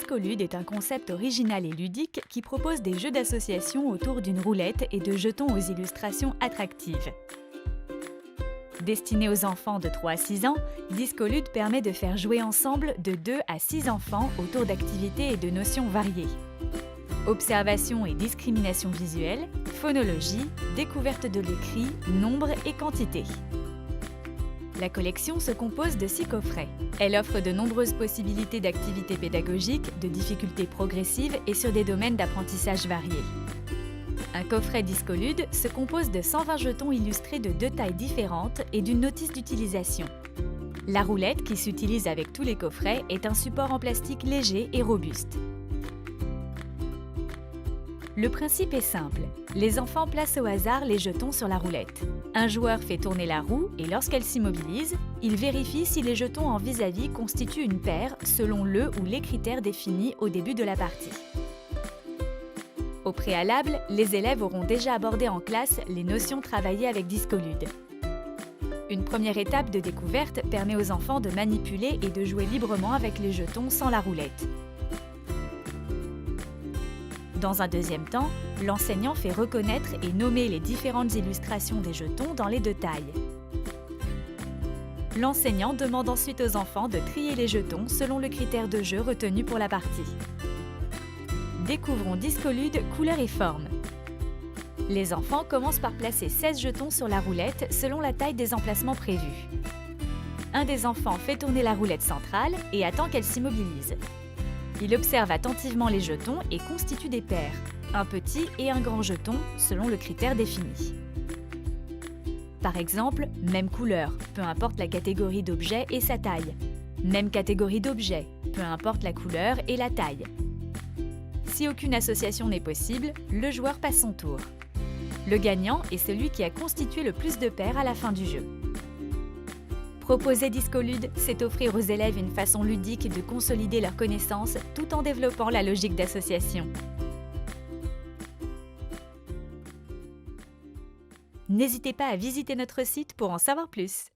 Discolude est un concept original et ludique qui propose des jeux d'association autour d'une roulette et de jetons aux illustrations attractives. Destiné aux enfants de 3 à 6 ans, Discolude permet de faire jouer ensemble de 2 à 6 enfants autour d'activités et de notions variées. Observation et discrimination visuelle, phonologie, découverte de l'écrit, nombre et quantité. La collection se compose de 6 coffrets. Elle offre de nombreuses possibilités d'activités pédagogiques, de difficultés progressives et sur des domaines d'apprentissage variés. Un coffret Discolude se compose de 120 jetons illustrés de 2 tailles différentes et d'une notice d'utilisation. La roulette, qui s'utilise avec tous les coffrets, est un support en plastique léger et robuste. Le principe est simple. Les enfants placent au hasard les jetons sur la roulette. Un joueur fait tourner la roue et lorsqu'elle s'immobilise, il vérifie si les jetons en vis-à-vis constituent une paire selon le ou les critères définis au début de la partie. Au préalable, les élèves auront déjà abordé en classe les notions travaillées avec Discolude. Une première étape de découverte permet aux enfants de manipuler et de jouer librement avec les jetons sans la roulette. Dans un deuxième temps, l'enseignant fait reconnaître et nommer les différentes illustrations des jetons dans les 2 tailles. L'enseignant demande ensuite aux enfants de trier les jetons selon le critère de jeu retenu pour la partie. Découvrons Discolude couleur et forme. Les enfants commencent par placer 16 jetons sur la roulette selon la taille des emplacements prévus. Un des enfants fait tourner la roulette centrale et attend qu'elle s'immobilise. Il observe attentivement les jetons et constitue des paires, un petit et un grand jeton selon le critère défini. Par exemple, même couleur, peu importe la catégorie d'objet et sa taille. Même catégorie d'objet, peu importe la couleur et la taille. Si aucune association n'est possible, le joueur passe son tour. Le gagnant est celui qui a constitué le plus de paires à la fin du jeu. Proposer Discolude, c'est offrir aux élèves une façon ludique de consolider leurs connaissances tout en développant la logique d'association. N'hésitez pas à visiter notre site pour en savoir plus.